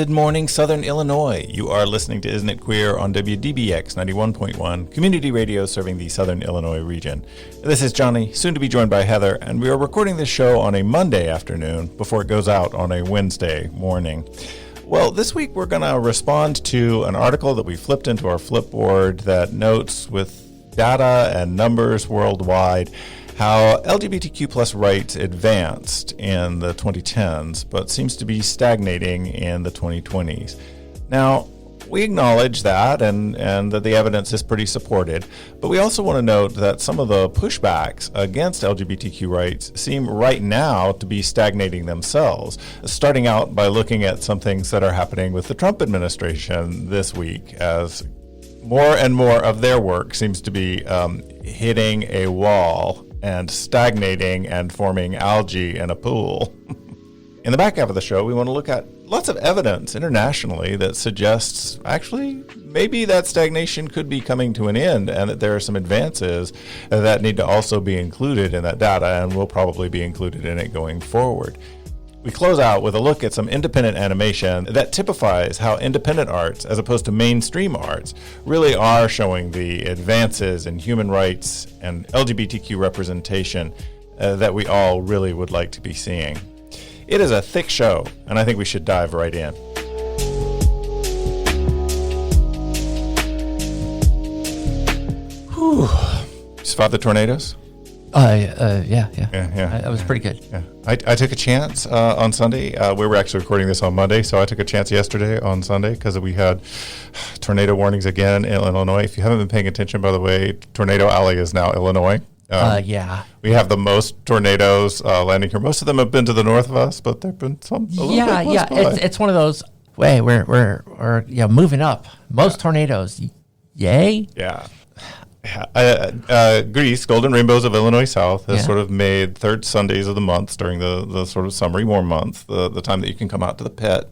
Good morning, Southern Illinois. You are listening to Isn't It Queer on WDBX 91.1, community radio serving the Southern Illinois region. This is Jonny, soon to be joined by Heather, and we are recording this show on a Monday afternoon before it goes out on a Wednesday morning. Well, this week we're going to respond to an article that we flipped into our Flipboard that notes with data and numbers worldwide how LGBTQ plus rights advanced in the 2010s, but seems to be stagnating in the 2020s. Now, we acknowledge that and that the evidence is pretty supported, but we also want to note that some of the pushbacks against LGBTQ rights seem right now to be stagnating themselves, starting out by looking at some things that are happening with the Trump administration this week as more and more of their work seems to be hitting a wall and stagnating and forming algae in a pool. In the back half of the show, we want to look at lots of evidence internationally that suggests actually maybe that stagnation could be coming to an end and that there are some advances that need to also be included in that data and will probably be included in it going forward. We close out with a look at some independent animation that typifies how independent arts, as opposed to mainstream arts, really are showing the advances in human rights and LGBTQ representation that we all really would like to be seeing. It is a thick show, and I think we should dive right in. Whew. Survived the tornadoes? Yeah. That was pretty good. Yeah. I took a chance on Sunday. We were actually recording this on Monday, so I took a chance yesterday on Sunday because we had tornado warnings again in Illinois. If you haven't been paying attention, by the way, Tornado Alley is now Illinois. We have the most tornadoes landing here. Most of them have been to the north of us, but there've been some. It's one of those. We're moving up. Most tornadoes. Yay. Yeah. Greece, Golden Rainbows of Illinois South, has sort of made third Sundays of the month during the sort of summery warm month, the time that you can come out to the pit.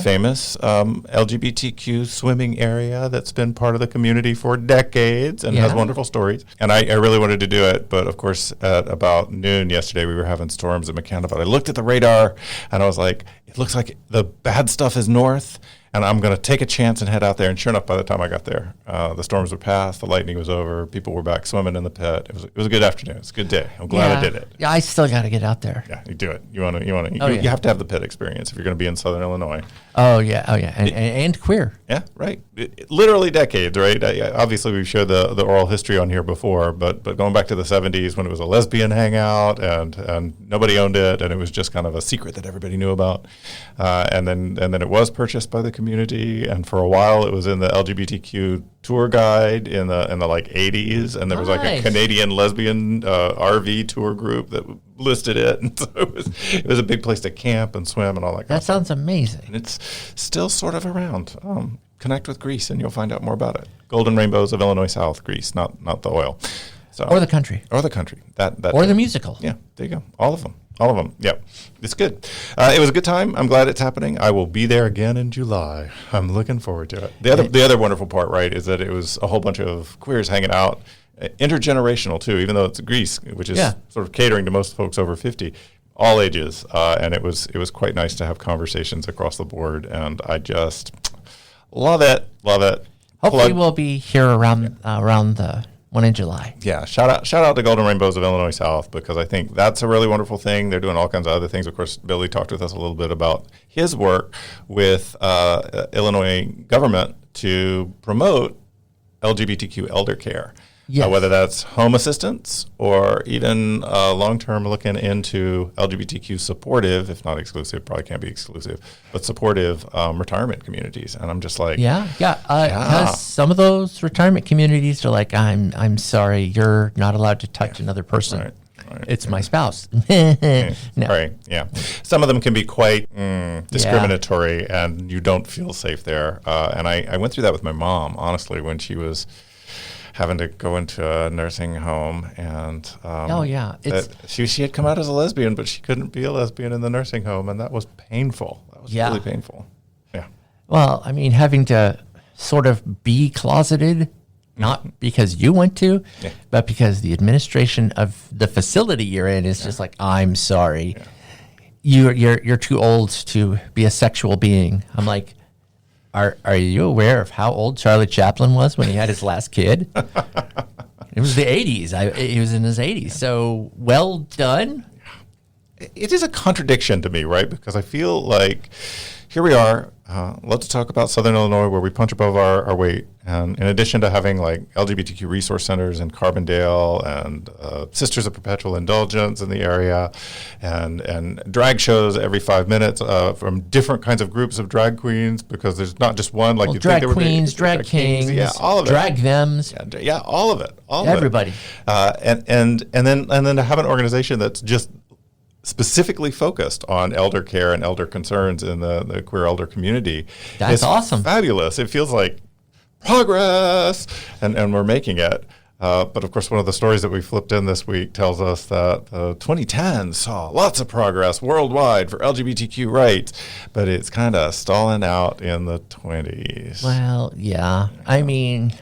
Famous LGBTQ swimming area that's been part of the community for decades and has wonderful stories. And I really wanted to do it, but of course at about noon yesterday we were having storms at McKenna. But I looked at the radar and I was like, it looks like the bad stuff is north. And I'm going to take a chance and head out there. And sure enough, by the time I got there, the storms were past, the lightning was over, people were back swimming in the pit. It was a good afternoon. It was a good day. I'm glad I did it. Yeah, I still got to get out there. Yeah, you do it. You have to have the pit experience if you're going to be in Southern Illinois. Oh yeah, and queer. Yeah, right. Literally decades, right? Obviously, we've shared the oral history on here before, but going back to the 70s when it was a lesbian hangout and nobody owned it, and it was just kind of a secret that everybody knew about, and then it was purchased by the community, and for a while it was in the LGBTQ tour guide in the like 80s, and there was like a Canadian lesbian RV tour group that listed it, and so it was a big place to camp and swim and all that. That sounds amazing. And it's still sort of around. Connect with Greece, and you'll find out more about it. Golden Rainbows of Illinois South, Greece, not the oil. So, or the country. That or the musical. Yeah, there you go. All of them. Yep. It's good. It was a good time. I'm glad it's happening. I will be there again in July. I'm looking forward to it. The other wonderful part, right, is that it was a whole bunch of queers hanging out, intergenerational too, even though it's Greece, which is sort of catering to most folks over 50, all ages. And it was quite nice to have conversations across the board. And I just love it. Hopefully we'll be here around the one in July. Yeah, shout out to Golden Rainbows of Illinois South, because I think that's a really wonderful thing. They're doing all kinds of other things. Of course, Billy talked with us a little bit about his work with Illinois government to promote LGBTQ elder care. Yes. Whether that's home assistance or even long-term looking into LGBTQ supportive, if not exclusive, probably can't be exclusive, but supportive retirement communities. And I'm just like, because some of those retirement communities are like, I'm sorry, you're not allowed to touch another person. Right. It's my spouse. No. Right, yeah. Some of them can be quite discriminatory, and you don't feel safe there. And I went through that with my mom, honestly, when she was having to go into a nursing home, and she had come out as a lesbian, but she couldn't be a lesbian in the nursing home, and that was painful. That was really painful. Yeah. Well, I mean, having to sort of be closeted, not because you want to, but because the administration of the facility you're in is just like, I'm sorry. you're too old to be a sexual being. I'm like, are you aware of how old Charlie Chaplin was when he had his last kid? It was the 80s. He was in his 80s. So well done. It is a contradiction to me, right? Because I feel like here we are. Let's talk about Southern Illinois, where we punch above our weight. And in addition to having like LGBTQ resource centers in Carbondale and Sisters of Perpetual Indulgence in the area, and drag shows every 5 minutes from different kinds of groups of drag queens, because there's not just one. Like drag queens, drag kings, yeah, all of it. Drag thems, yeah, all of it, everybody. And then to have an organization that's just specifically focused on elder care and elder concerns in the queer elder community. That's awesome. Fabulous. It feels like progress, and we're making it. But of course, one of the stories that we flipped in this week tells us that 2010 saw lots of progress worldwide for LGBTQ rights, but it's kind of stalling out in the 20s. Well, yeah. I mean,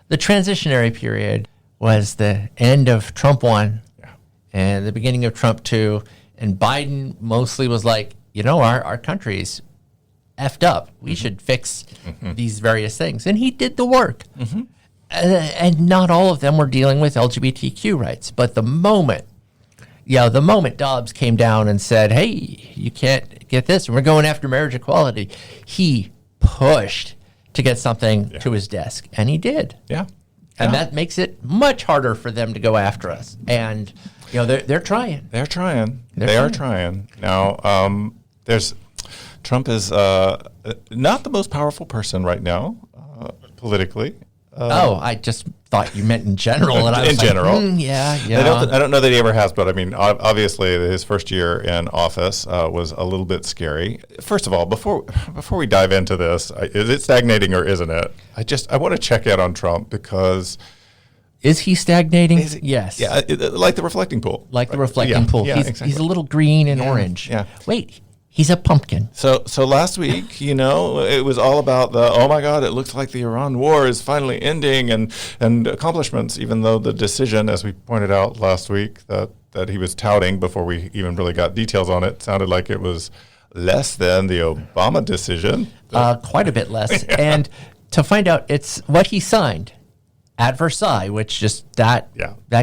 the transitionary period was the end of Trump 1 and the beginning of Trump 2. And Biden mostly was like, our country's effed up. We should fix these various things. And he did the work. And not all of them were dealing with LGBTQ rights. But the moment Dobbs came down and said, hey, you can't get this, and we're going after marriage equality, he pushed to get something to his desk. And he did. Yeah. And that makes it much harder for them to go after us. And they're trying. They are trying. Now, Trump is not the most powerful person right now, politically. I just thought you meant in general. And I was in general. Yeah. I don't know that he ever has, but I mean, obviously, his first year in office was a little bit scary. First of all, before we dive into this, is it stagnating or isn't it? I want to check in on Trump, because. Is he stagnating? Yes. Yeah, like the reflecting pool. Like the reflecting pool. Yeah, exactly. He's a little green and orange. Yeah. Wait, he's a pumpkin. So last week, it was all about oh my God, it looks like the Iran war is finally ending, and accomplishments, even though the decision, as we pointed out last week, that he was touting before we even really got details on it, sounded like it was less than the Obama decision. Quite a bit less. And to find out, it's what he signed at Versailles, which just that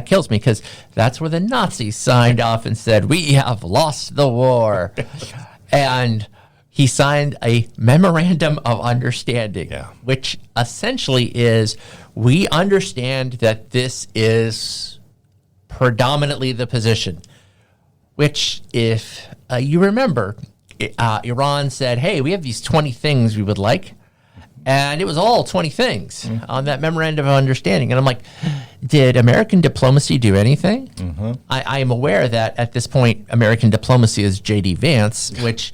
kills me, because that's where the Nazis signed off and said, we have lost the war. And he signed a memorandum of understanding, which essentially is, we understand that this is predominantly the position, which, if you remember, Iran said, hey, we have these 20 things we would like. And it was all 20 things on that memorandum of understanding. And I'm like, did American diplomacy do anything? I am aware that at this point, American diplomacy is J.D. Vance, which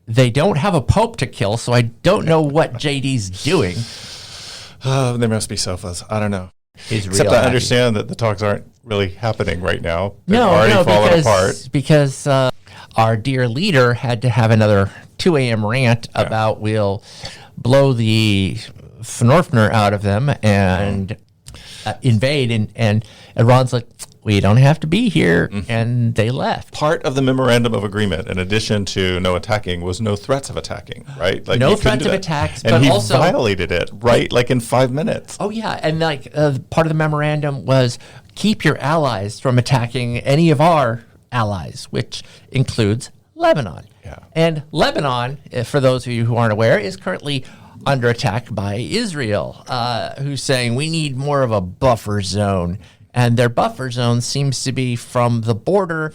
they don't have a pope to kill, so I don't know what J.D.'s doing. There must be sofas. I don't know. Except I understand that the talks aren't really happening right now. They've already fallen apart. Because our dear leader had to have another 2 a.m. rant about we'll blow the Fnorfner out of them and invade. And Iran's like, we don't have to be here. And they left. Part of the memorandum of agreement, in addition to no attacking, was no threats of attacking, right? Like, no threats of attacks, and but he also violated it, right? Like in 5 minutes. Oh, yeah. And part of the memorandum was keep your allies from attacking any of our allies, which includes Lebanon. Yeah. And Lebanon, for those of you who aren't aware, is currently under attack by Israel, who's saying we need more of a buffer zone. And their buffer zone seems to be from the border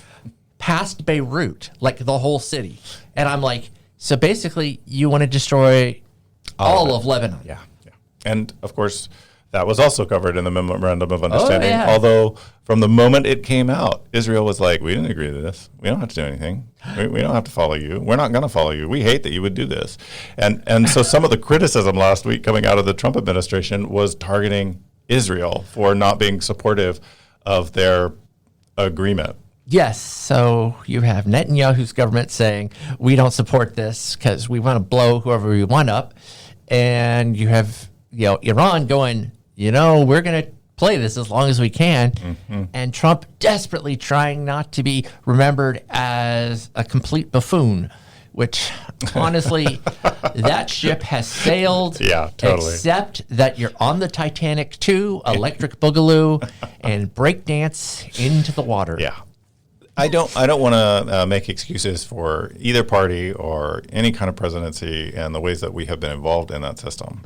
past Beirut, like the whole city. And I'm like, so basically you want to destroy all of Lebanon. Yeah. And of course, that was also covered in the Memorandum of Understanding. yeah. Although from the moment it came out, Israel was like, we didn't agree to this. We don't have to do anything. We don't have to follow you. We're not going to follow you. We hate that you would do this. And so some of the criticism last week coming out of the Trump administration was targeting Israel for not being supportive of their agreement. Yes, so you have Netanyahu's government saying, we don't support this because we want to blow whoever we want up. And you have Iran going, we're going to play this as long as we can. And Trump desperately trying not to be remembered as a complete buffoon, which honestly, that ship has sailed. Yeah, totally. Except that you're on the Titanic too, electric boogaloo, and breakdance into the water. Yeah. I don't want to make excuses for either party or any kind of presidency and the ways that we have been involved in that system.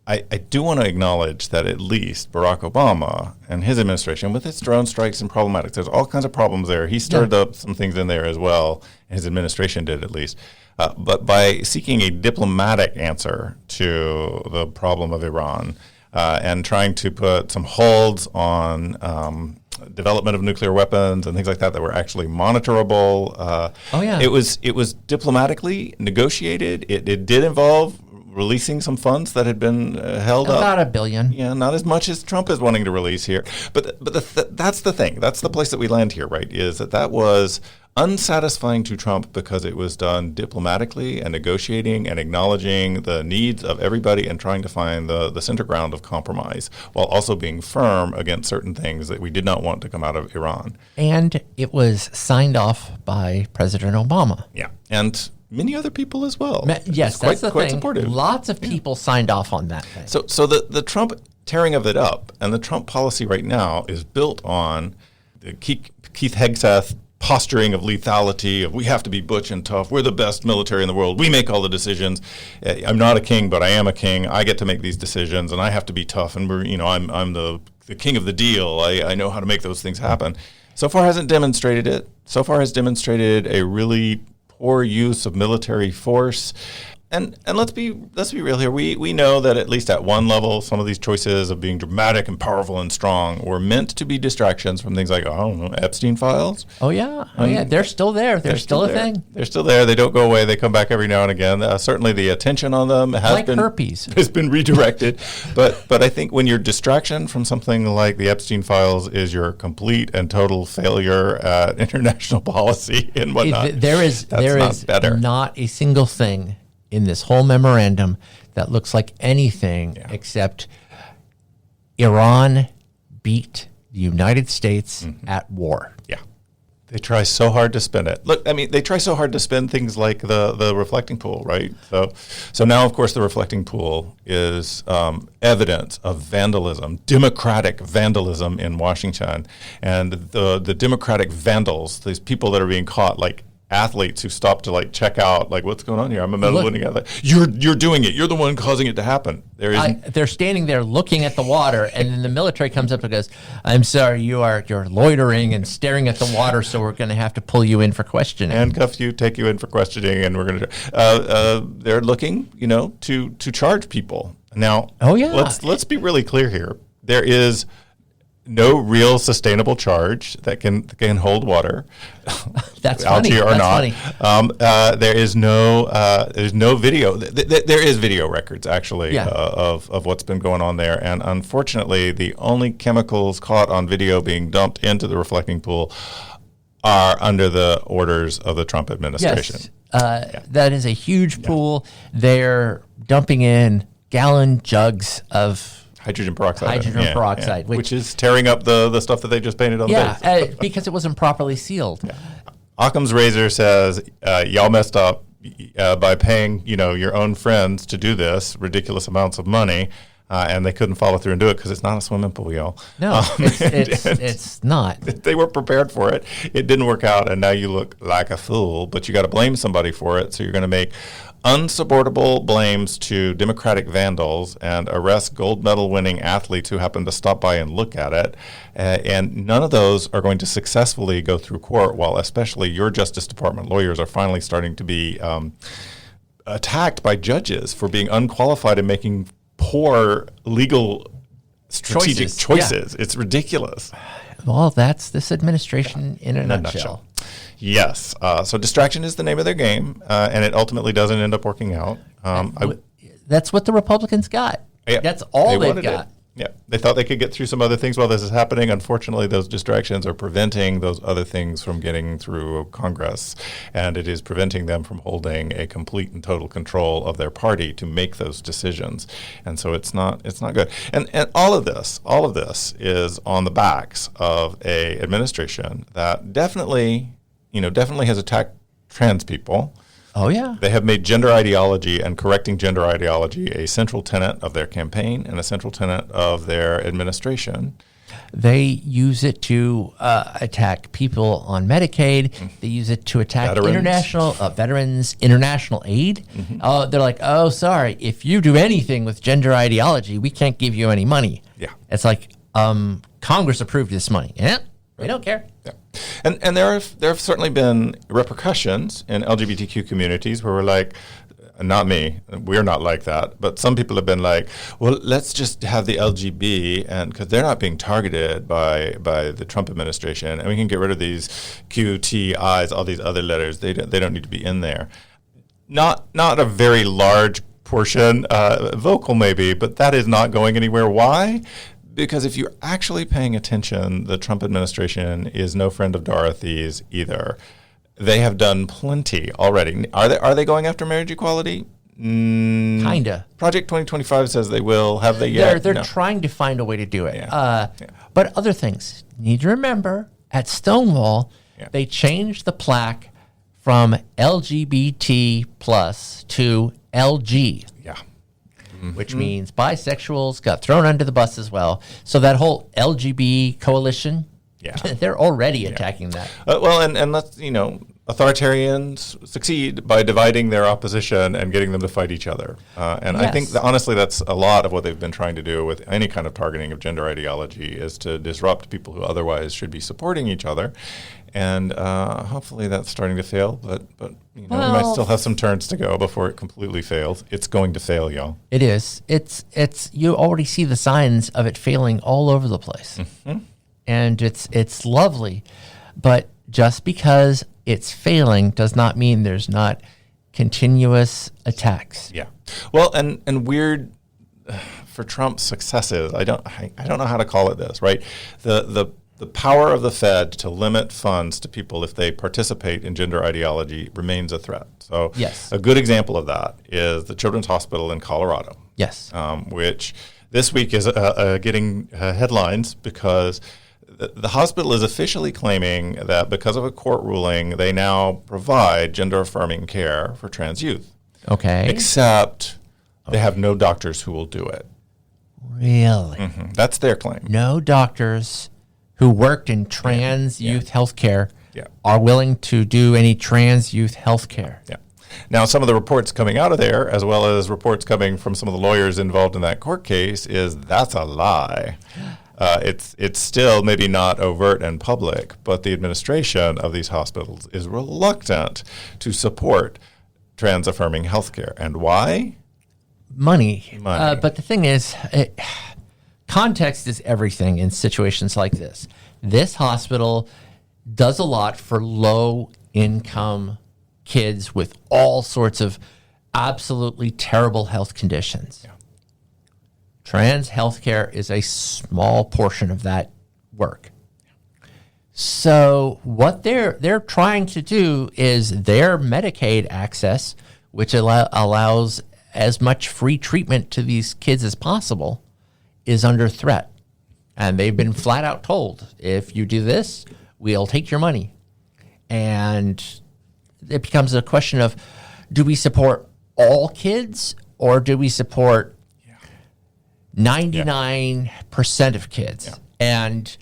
I do want to acknowledge that at least Barack Obama and his administration, with its drone strikes and problematics, there's all kinds of problems there. He stirred up some things in there as well. His administration did, at least. But by seeking a diplomatic answer to the problem of Iran and trying to put some holds on development of nuclear weapons and things like that were actually monitorable. It was diplomatically negotiated. It did involve releasing some funds that had been held up. About $1 billion. Yeah, not as much as Trump is wanting to release here. But that's the thing. That's the place that we land here, right, is that was unsatisfying to Trump because it was done diplomatically and negotiating and acknowledging the needs of everybody and trying to find the center ground of compromise while also being firm against certain things that we did not want to come out of Iran. And it was signed off by President Obama. Yeah, and many other people as well. Yes, that's the quite thing. Supportive. Lots of people signed off on that thing. So the Trump tearing of it up and the Trump policy right now is built on the Keith Hegseth posturing of lethality, of we have to be butch and tough. We're the best military in the world. We make all the decisions. I'm not a king, but I am a king. I get to make these decisions, and I have to be tough. And I'm the king of the deal. I know how to make those things happen. So far hasn't demonstrated it. So far has demonstrated a really poor use of military force. And let's be real here. We know that at least at one level, some of these choices of being dramatic and powerful and strong were meant to be distractions from things like, I don't know, Epstein files. Oh yeah, they're still there. They're still a thing. They're still there. They don't go away. They come back every now and again. Certainly, the attention on them has been redirected. but I think when your distraction from something like the Epstein files is your complete and total failure at international policy and whatnot, there is not a single thing in this whole memorandum that looks like anything except Iran beat the United States at war. Yeah. They try so hard to spin it. Look, I mean, they try so hard to spin things like the reflecting pool, right? So now, of course, the reflecting pool is evidence of vandalism, democratic vandalism in Washington. And the democratic vandals, these people that are being caught, like athletes who stop to check out what's going on here. I'm a medal winning athlete. You're doing it. You're the one causing it to happen. They're standing there looking at the water, and then the military comes up and goes, "I'm sorry, you're loitering and staring at the water, so we're going to have to pull you in for questioning, handcuff you, take you in for questioning, and we're going to." They're looking, to charge people now. Oh yeah. Let's be really clear here. There is no real sustainable charge that can hold water. That's funny. Or That's not. Funny. There's no video. There is video records actually of what's been going on there, and unfortunately, the only chemicals caught on video being dumped into the reflecting pool are under the orders of the Trump administration. Yes, that is a huge pool. They're dumping in gallon jugs of hydrogen peroxide. Which is tearing up the stuff that they just painted on the base. Because it wasn't properly sealed. Yeah. Occam's razor says, y'all messed up by paying your own friends to do this, ridiculous amounts of money, and they couldn't follow through and do it because it's not a swimming pool, y'all. No, it's not. They were prepared for it. It didn't work out, and now you look like a fool, but you got to blame somebody for it, so you're going to make unsupportable blames to Democratic vandals and arrest gold medal winning athletes who happen to stop by and look at it. And none of those are going to successfully go through court, while especially your Justice Department lawyers are finally starting to be attacked by judges for being unqualified and making poor legal strategic choices. It's ridiculous. Well, that's this administration in a nutshell. Yes. So distraction is the name of their game, and it ultimately doesn't end up working out. That's what the Republicans got. Yeah, that's all they've got. Yeah, they thought they could get through some other things while this is happening. Unfortunately, those distractions are preventing those other things from getting through Congress, and it is preventing them from holding a complete and total control of their party to make those decisions. And so it's not good. And all of this is on the backs of a administration that definitely has attacked trans people. Oh, yeah. They have made gender ideology and correcting gender ideology a central tenet of their campaign and a central tenet of their administration. They use it to attack people on Medicaid. They use it to attack international veterans, international aid. They're like, oh, sorry, if you do anything with gender ideology, we can't give you any money. Yeah. It's like, Congress approved this money. Yeah, we don't care. Yeah. And there have certainly been repercussions in LGBTQ communities where we're like, not me, we're not like that, but some people have been like, well, let's just have the LGB, and because they're not being targeted by the Trump administration, and we can get rid of these Q, T, I's, all these other letters. They don't need to be in there. Not a very large portion, vocal maybe, but that is not going anywhere. Why? Because if you're actually paying attention, the Trump administration is no friend of Dorothy's either. They have done plenty already. Are they going after marriage equality? Kinda. Project 2025 says they will. Have they yet? They're trying to find a way to do it. Yeah. But other things. Need to remember, at Stonewall, they changed the plaque from LGBT plus to LG. Yeah. Which means bisexuals got thrown under the bus as well. So that whole LGB coalition, they're already attacking that. Well, and let's, authoritarians succeed by dividing their opposition and getting them to fight each other. And I think, honestly, that's a lot of what they've been trying to do with any kind of targeting of gender ideology is to disrupt people who otherwise should be supporting each other. And hopefully that's starting to fail, but we might still have some turns to go before it completely fails. It's going to fail, y'all. It is. It's you already see the signs of it failing all over the place. And it's lovely. But just because it's failing does not mean there's not continuous attacks. Yeah. Well, and weird for Trump's successes, I don't know how to call it this, right? The power of the Fed to limit funds to people if they participate in gender ideology remains a threat. So a good example of that is the Children's Hospital in Colorado. Yes. Which this week is getting headlines because the hospital is officially claiming that because of a court ruling, they now provide gender-affirming care for trans youth. Okay. Except they have no doctors who will do it. Really? That's their claim. No doctors who worked in trans youth healthcare are willing to do any trans youth healthcare. Yeah. Now, some of the reports coming out of there, as well as reports coming from some of the lawyers involved in that court case, is that's a lie. It's still maybe not overt and public, but the administration of these hospitals is reluctant to support trans-affirming healthcare. And why? Money. But the thing is, context is everything in situations like this. This hospital does a lot for low-income kids with all sorts of absolutely terrible health conditions. Yeah. Trans healthcare is a small portion of that work. So what they're trying to do is their Medicaid access, which allows as much free treatment to these kids as possible, is under threat. And they've been flat out told, if you do this, we'll take your money. And it becomes a question of, do we support all kids or do we support 99% of kids? Yeah. And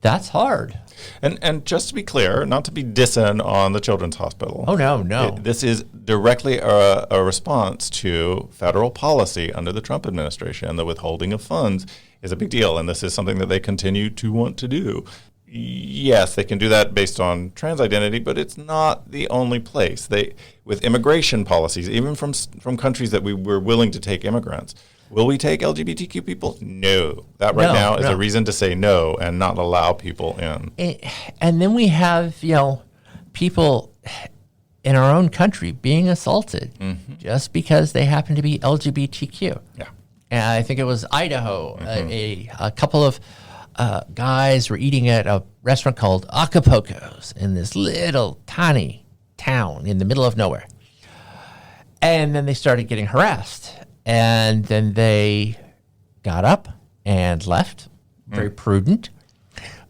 that's hard. And just to be clear, not to be dissing on the Children's Hospital. Oh, no. This is directly a response to federal policy under the Trump administration. The withholding of funds is a big deal, and this is something that they continue to want to do. Yes, they can do that based on trans identity, but it's not the only place. With immigration policies, even from countries that we were willing to take immigrants, will we take LGBTQ people? No. That right now is a reason to say no and not allow people in. And then we have, people in our own country being assaulted just because they happen to be LGBTQ. Yeah. and I think it was Idaho. A couple of guys were eating at a restaurant called Acapulco's in this little tiny town in the middle of nowhere. And then they started getting harassed. And then they got up and left, very prudent.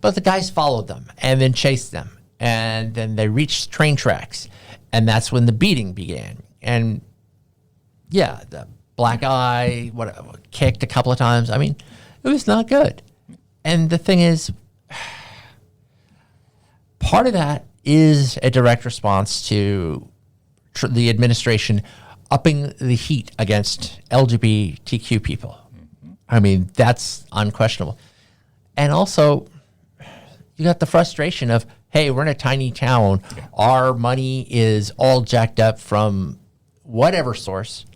But the guys followed them and then chased them. And then they reached train tracks. And that's when the beating began. And yeah, the black eye, kicked a couple of times. I mean, it was not good. And the thing is, part of that is a direct response to the administration upping the heat against LGBTQ people. I mean, that's unquestionable. And also, you got the frustration of, hey, we're in a tiny town. Yeah. Our money is all jacked up from whatever source,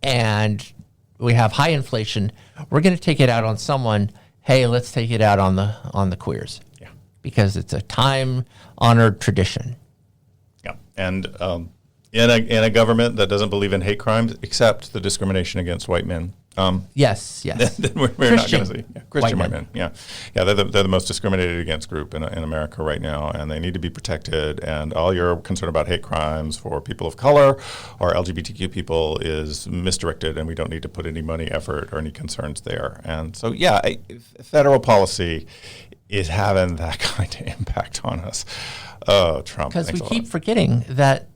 and we have high inflation. We're going to take it out on someone. Hey, let's take it out on the queers. Yeah. Because it's a time-honored tradition. Yeah, and in a government that doesn't believe in hate crimes, except the discrimination against white men. Yes. Then we're not going to see Christian white men. Yeah. They're the most discriminated against group in America right now, and they need to be protected. And all your concern about hate crimes for people of color or LGBTQ people is misdirected, and we don't need to put any money, effort, or any concerns there. And so, federal policy is having that kind of impact on us. Oh, Trump! Because we keep forgetting that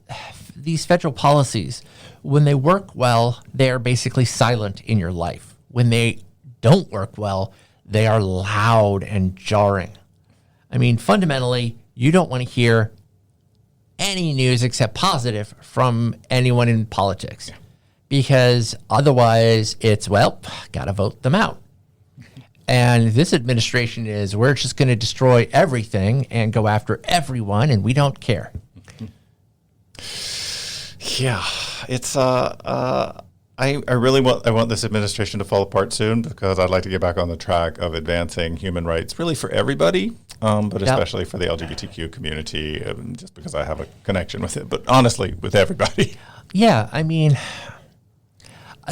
these federal policies, when they work well, they are basically silent in your life. When they don't work well, they are loud and jarring. I mean, fundamentally, you don't want to hear any news except positive from anyone in politics. Yeah. Because otherwise it's, got to vote them out. And this administration is, we're just going to destroy everything and go after everyone, and we don't care. Yeah, it's I really want this administration to fall apart soon, because I'd like to get back on the track of advancing human rights, really for everybody, but especially for the LGBTQ community, just because I have a connection with it. But honestly, with everybody. Yeah, I mean,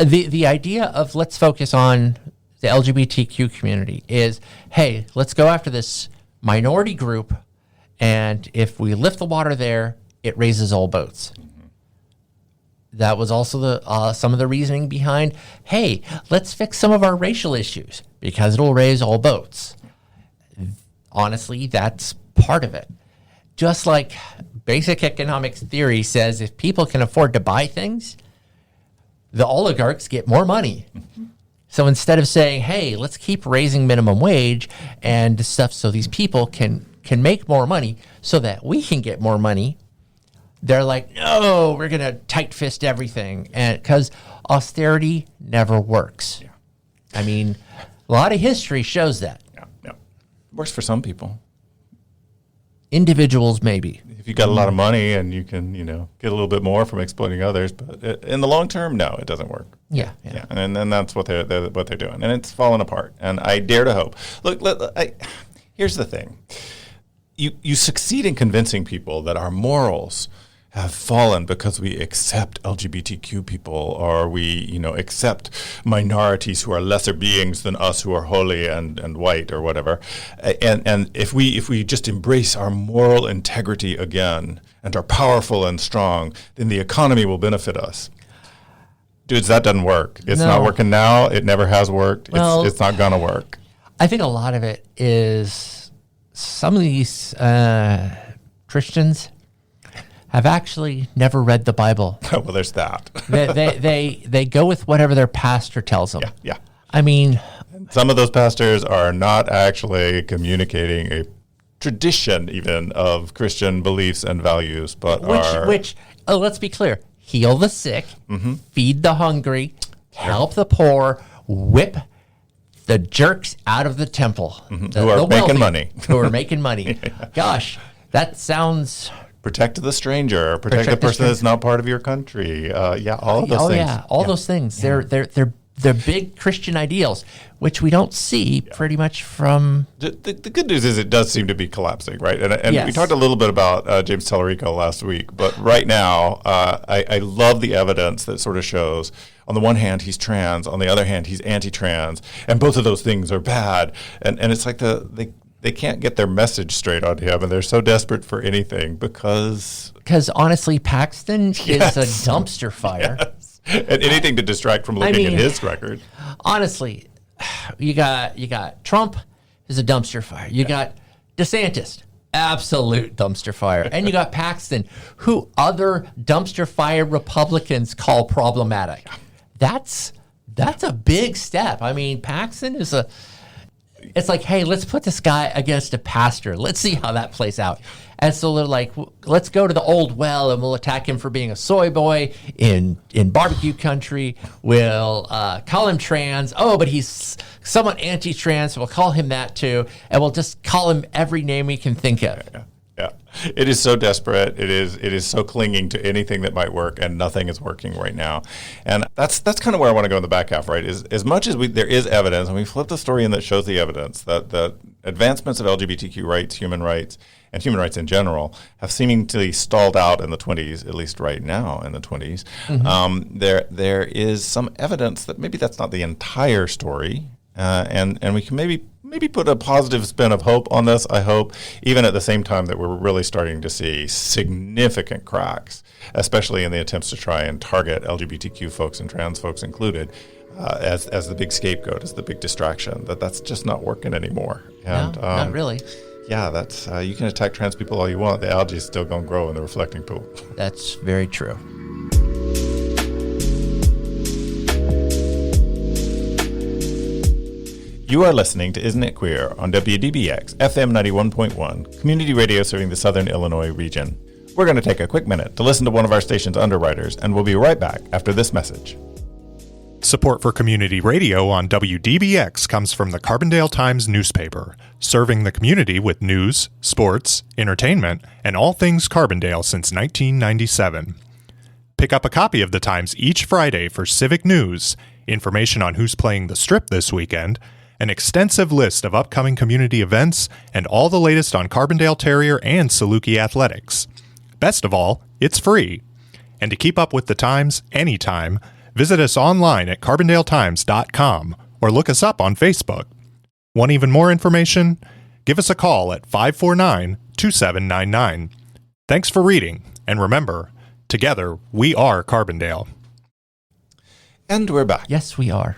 the idea of let's focus on the LGBTQ community is, hey, let's go after this minority group, and if we lift the water there, it raises all boats. That was also some of the reasoning behind, hey, let's fix some of our racial issues because it'll raise all boats. Honestly, that's part of it. Just like basic economics theory says, if people can afford to buy things, the oligarchs get more money. So instead of saying, hey, let's keep raising minimum wage and stuff so these people can make more money so that we can get more money, they're like, no, we're going to tight fist everything. And because austerity never works. Yeah. I mean, a lot of history shows that. Yeah. Works for some people. Individuals, maybe. If you got a lot of money and you can, get a little bit more from exploiting others, but in the long term, no, it doesn't work. Yeah. And then that's what they're doing, and it's falling apart. And I dare to hope. Look, here's the thing: you succeed in convincing people that our morals have fallen because we accept LGBTQ people, or we, accept minorities who are lesser beings than us, who are holy and white or whatever. And if we just embrace our moral integrity again and are powerful and strong, then the economy will benefit us. Dudes, that doesn't work. It's not working now. It never has worked. It's not gonna work. I think a lot of it is some of these Christians have actually never read the Bible. Well, there's that. they go with whatever their pastor tells them. Yeah. I mean, some of those pastors are not actually communicating a tradition even of Christian beliefs and values, but let's be clear: heal the sick, feed the hungry, help the poor, whip the jerks out of the temple, who are making money. Who are making money. Yeah. Gosh, that sounds. Protect the stranger. Protect the person that's not part of your country. All of those things. All those things. Yeah. They're big Christian ideals, which we don't see pretty much from. The good news is it does seem to be collapsing, right? And yes. We talked a little bit about James Tallarico last week, but right now I love the evidence that sort of shows, on the one hand, he's trans, on the other hand, he's anti-trans, and both of those things are bad. And it's like they can't get their message straight on him, and they're so desperate for anything because honestly, Paxton is a dumpster fire. Yes. And anything to distract from looking at his record. Honestly, you got Trump is a dumpster fire. You got DeSantis, absolute dumpster fire. And you got Paxton, who other dumpster fire Republicans call problematic. That's a big step. I mean, Paxton is it's like, hey, let's put this guy against a pastor. Let's see how that plays out. And so they're like, let's go to the old well and we'll attack him for being a soy boy in barbecue country. We'll call him trans. Oh, but he's somewhat anti-trans, so we'll call him that too. And we'll just call him every name we can think of. Yeah. It is so desperate. It is so clinging to anything that might work, and nothing is working right now. And that's kind of where I want to go in the back half, right? Is as much as there is evidence, and we flip the story in that shows the evidence that the advancements of LGBTQ rights, human rights, and human rights in general have seemingly stalled out in the 20s, at least right now in the 20s. Mm-hmm. There is some evidence that maybe that's not the entire story, and we can maybe put a positive spin of hope on this, I hope, even at the same time that we're really starting to see significant cracks, especially in the attempts to try and target LGBTQ folks and trans folks included as the big scapegoat, as the big distraction, that's just not working anymore. And, no, not really. Yeah, that's you can attack trans people all you want. The algae is still going to grow in the reflecting pool. That's very true. You are listening to Isn't It Queer on WDBX, FM 91.1, community radio serving the Southern Illinois region. We're going to take a quick minute to listen to one of our station's underwriters, and we'll be right back after this message. Support for community radio on WDBX comes from the Carbondale Times newspaper, serving the community with news, sports, entertainment, and all things Carbondale since 1997. Pick up a copy of the Times each Friday for civic news, information on who's playing the Strip this weekend, an extensive list of upcoming community events, and all the latest on Carbondale Terrier and Saluki athletics. Best of all, it's free. And to keep up with the Times anytime, visit us online at carbondaletimes.com or look us up on Facebook. Want even more information? Give us a call at 549-2799. Thanks for reading, and remember, together we are Carbondale. And we're back. Yes, we are.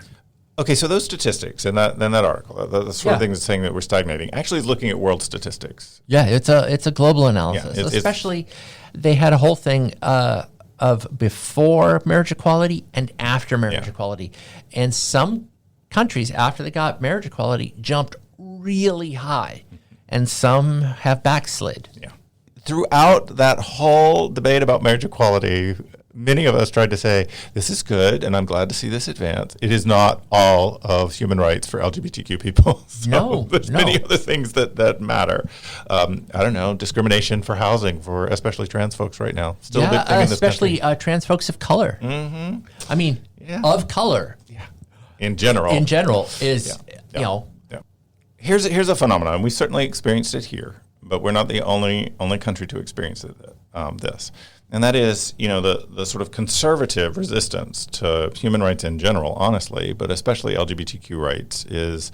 Okay, so those statistics and that article, the sort of thing that's saying that we're stagnating, actually is looking at world statistics. Yeah, it's a global analysis. Yeah, especially, they had a whole thing of before marriage equality and after marriage equality. And some countries, after they got marriage equality, jumped really high, and some have backslid. Yeah. Throughout that whole debate about marriage equality, many of us tried to say, this is good, and I'm glad to see this advance. It is not all of human rights for LGBTQ people. So there's many other things that matter. I don't know, discrimination for housing for especially trans folks right now. Still a big thing in this country. Especially trans folks of color. Mm-hmm. I mean, of color. Yeah. In general is, you know. Yeah. Here's a phenomenon. We certainly experienced it here, but we're not the only country to experience this. And that is, the sort of conservative resistance to human rights in general, honestly, but especially LGBTQ rights is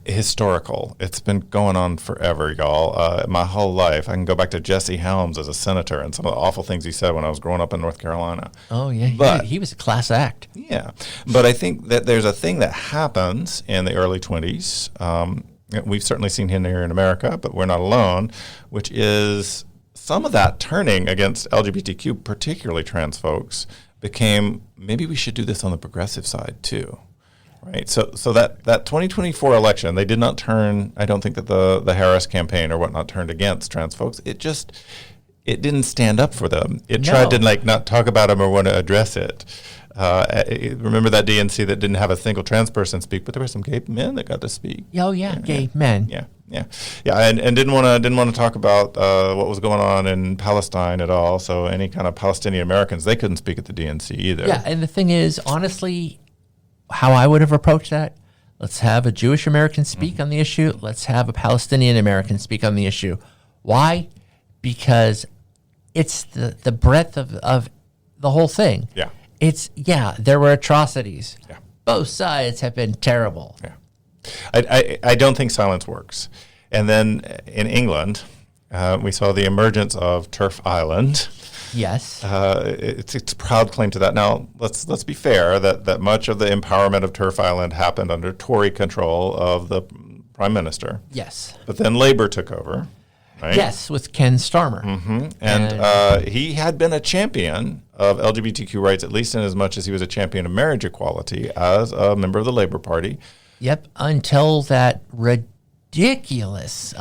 historical. It's been going on forever, y'all. My whole life. I can go back to Jesse Helms as a senator and some of the awful things he said when I was growing up in North Carolina. Oh, yeah. He was a class act. Yeah. But I think that there's a thing that happens in the early 20s. We've certainly seen it here in America, but we're not alone, which is some of that turning against LGBTQ, particularly trans folks, became, maybe we should do this on the progressive side too, right? So that 2024 election, they did not turn, I don't think that the Harris campaign or whatnot turned against trans folks. It didn't stand up for them. It tried to not talk about them or want to address it. Remember that DNC that didn't have a single trans person speak, but there were some gay men that got to speak. Oh yeah, gay men. Yeah, and didn't want to talk about what was going on in Palestine at all. So any kind of Palestinian Americans, they couldn't speak at the DNC either. Yeah, and the thing is, honestly, how I would have approached that: let's have a Jewish American speak on the issue. Let's have a Palestinian American speak on the issue. Why? Because it's the breadth of the whole thing. Yeah. there were atrocities. Yeah. Both sides have been terrible. Yeah. I don't think silence works. And then in England, we saw the emergence of Turf Island. Yes. It's a proud claim to that. Now, let's be fair that much of the empowerment of Turf Island happened under Tory control of the Prime Minister. Yes. But then Labour took over. Right? Yes, with Ken Starmer. Mm-hmm. And he had been a champion of LGBTQ rights, at least in as much as he was a champion of marriage equality as a member of the Labour Party. Yep, until that ridiculous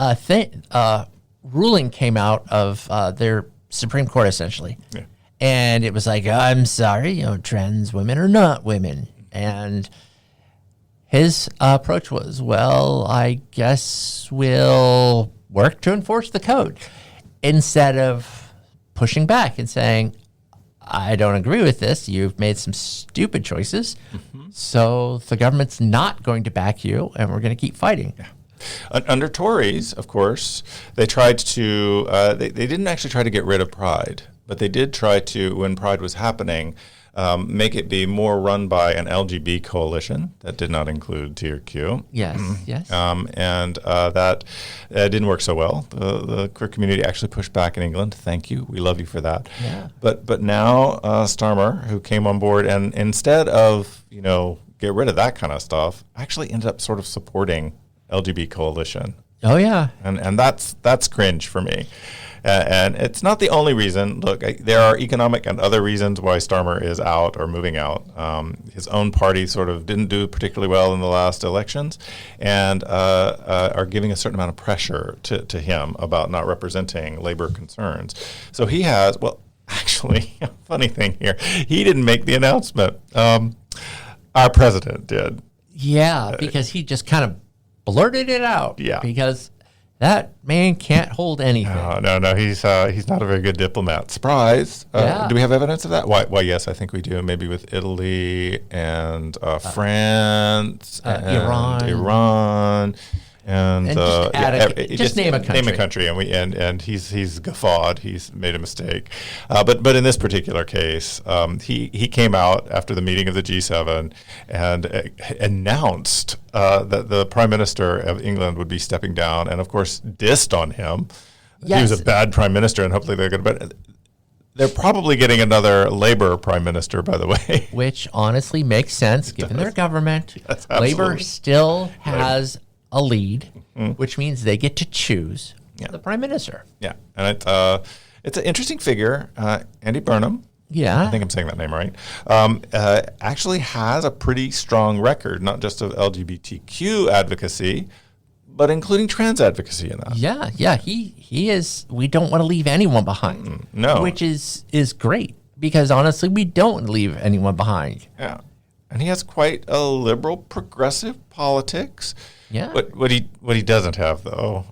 ruling came out of their Supreme Court, essentially. Yeah. And it was like, I'm sorry, trans women are not women. And his approach was, well, I guess we'll work to enforce the code, instead of pushing back and saying, I don't agree with this. You've made some stupid choices. Mm-hmm. So the government's not going to back you, and we're going to keep fighting. Yeah. Under Tories, of course, they tried to, they didn't actually try to get rid of Pride, but they did try to, when Pride was happening, make it be more run by an LGB coalition that did not include Tier Q. Yes, yes. And that didn't work so well. The queer community actually pushed back in England. Thank you. We love you for that. Yeah. But now Starmer, who came on board, and instead of, get rid of that kind of stuff, actually ended up sort of supporting LGB coalition. Oh, yeah. And that's cringe for me. And it's not the only reason. Look, there are economic and other reasons why Starmer is out or moving out. His own party sort of didn't do particularly well in the last elections, and are giving a certain amount of pressure to him about not representing labor concerns. So he has, actually, a funny thing here, he didn't make the announcement. Our president did. Yeah, because he just kind of blurted it out. Yeah. Because that man can't hold anything. No. He's not a very good diplomat. Surprise. Yeah. Do we have evidence of that? Why, yes, I think we do. Maybe with Italy and France and Iran. And just name a country. Name a country, and he's guffawed. He's made a mistake. But in this particular case, he came out after the meeting of the G7 and announced that the Prime Minister of England would be stepping down, and of course dissed on him. Yes. He was a bad Prime Minister, and hopefully they're going to. But they're probably getting another Labour Prime Minister, by the way. Which honestly makes sense given their government. Yes, Labour still has a lead, which means they get to choose the Prime Minister. Yeah, and it's an interesting figure. Andy Burnham, I think I'm saying that name right, actually has a pretty strong record, not just of LGBTQ advocacy, but including trans advocacy in that. Yeah, he is. We don't want to leave anyone behind. No. Which is great, because honestly, we don't leave anyone behind. Yeah, and he has quite a liberal, progressive politics. Yeah. What he doesn't have, though,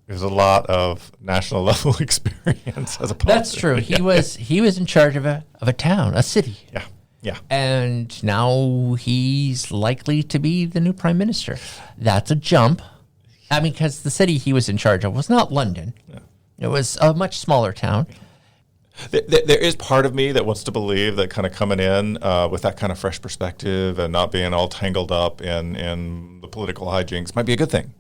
is a lot of national level experience as a politician. That's true. He was in charge of a town, a city. Yeah. And now he's likely to be the new prime minister. That's a jump. I mean, because the city he was in charge of was not London. Yeah. It was a much smaller town. There is part of me that wants to believe that kind of coming in with that kind of fresh perspective and not being all tangled up in the political hijinks might be a good thing.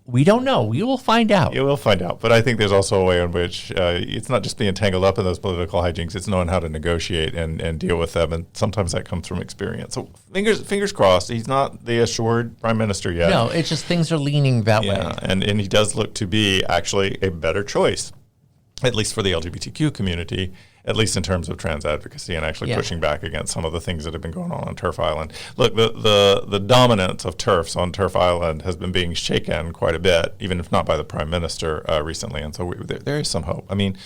We don't know. We will find out. You will find out. But I think there's also a way in which it's not just being tangled up in those political hijinks. It's knowing how to negotiate and deal with them. And sometimes that comes from experience. So fingers crossed. He's not the assured prime minister yet. No, it's just things are leaning that way. And he does look to be actually a better choice, at least for the LGBTQ community, at least in terms of trans advocacy and actually pushing back against some of the things that have been going on Turf Island. Look, the dominance of TERFs on Turf Island has been being shaken quite a bit, even if not by the Prime Minister recently. And so there is some hope. I mean,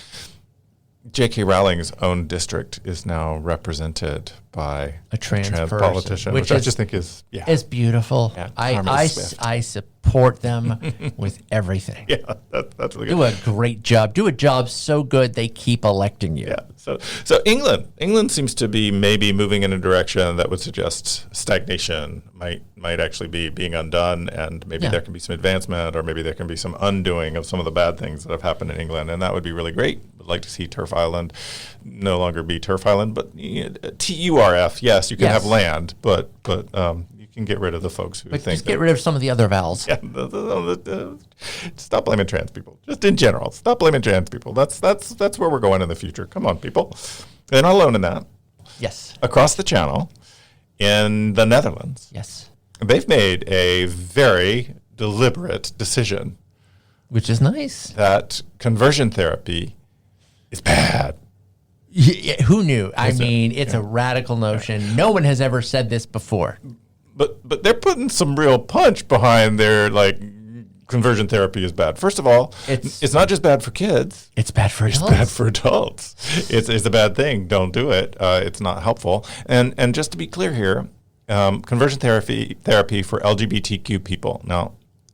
J.K. Rowling's own district is now represented by a trans politician, which I just think is beautiful. Yeah, I support them with everything. Yeah, that's really good. Do a great job. Do a job so good they keep electing you. Yeah. So England seems to be maybe moving in a direction that would suggest stagnation might actually be being undone, and maybe there can be some advancement, or maybe there can be some undoing of some of the bad things that have happened in England, and that would be really great. would like to see Turf Island no longer be Turf Island, but TURF, yes, you can have land, but you can get rid of the folks who think just get rid of some of the other vowels. Yeah, stop blaming trans people. Just in general, stop blaming trans people. That's where we're going in the future. Come on, people. They're not alone in that. Yes. Across the channel, in the Netherlands, yes, they've made a very deliberate decision, which is nice, that conversion therapy is bad. Yeah, who knew? It's a radical notion. No one has ever said this before. But they're putting some real punch behind their conversion therapy is bad. First of all, it's not just bad for kids. It's bad for adults. It's bad for adults. It's a bad thing. Don't do it. It's not helpful. And just to be clear here, conversion therapy for LGBTQ people. Now,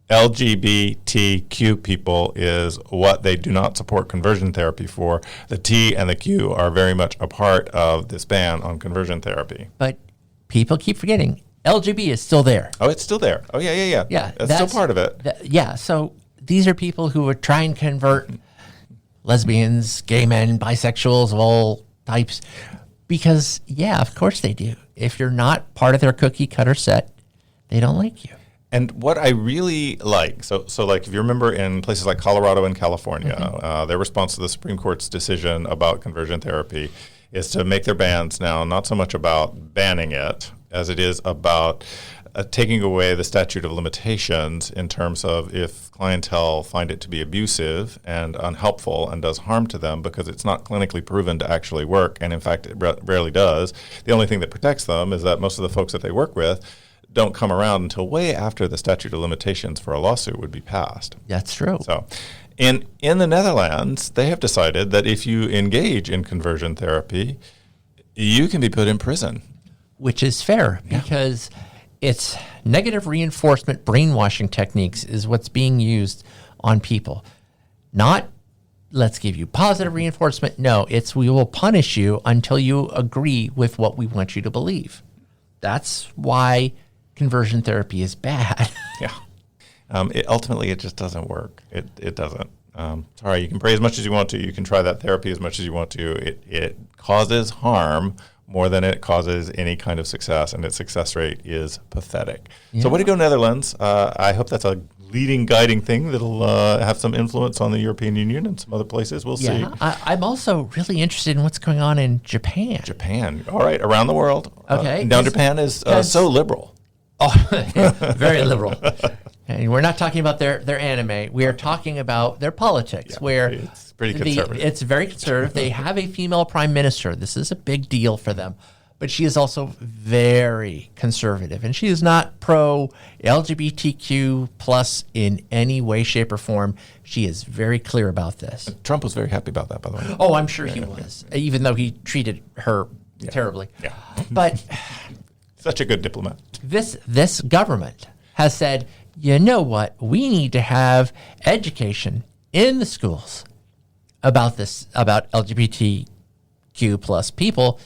LGBTQ people is what they do not support conversion therapy for. The T and the Q are very much a part of this ban on conversion therapy. But people keep forgetting. LGB is still there. Oh, it's still there. Oh, yeah. Yeah, that's still part of it. So these are people who would try and convert lesbians, gay men, bisexuals of all types. Because, of course they do. If you're not part of their cookie cutter set, they don't like you. And what I really like, so like if you remember in places like Colorado and California, their response to the Supreme Court's decision about conversion therapy is to make their bans now not so much about banning it as it is about taking away the statute of limitations in terms of if clientele find it to be abusive and unhelpful and does harm to them because it's not clinically proven to actually work, and in fact it rarely does. The only thing that protects them is that most of the folks that they work with don't come around until way after the statute of limitations for a lawsuit would be passed. That's true. So, in the Netherlands, they have decided that if you engage in conversion therapy, you can be put in prison. Which is fair because it's negative reinforcement brainwashing techniques is what's being used on people. Not let's give you positive reinforcement. No, it's we will punish you until you agree with what we want you to believe. That's why conversion therapy is bad. Ultimately, it just doesn't work. It doesn't. Sorry, you can pray as much as you want to. You can try that therapy as much as you want to. It causes harm more than it causes any kind of success, and its success rate is pathetic. Yeah. So way to go, Netherlands. I hope that's a leading, guiding thing that'll have some influence on the European Union and some other places. We'll see. I'm also really interested in what's going on in Japan. Japan. All right, around the world. Okay. Now Japan is so liberal. Oh, very liberal. And we're not talking about their anime. We are talking about their politics, where it's pretty conservative. It's very conservative. They have a female prime minister. This is a big deal for them. But she is also very conservative. And she is not pro-LGBTQ plus in any way, shape, or form. She is very clear about this. Trump was very happy about that, by the way. Oh, I'm sure he was, even though he treated her terribly. Yeah. But such a good diplomat. This government has said, you know what? We need to have education in the schools about LGBTQ plus people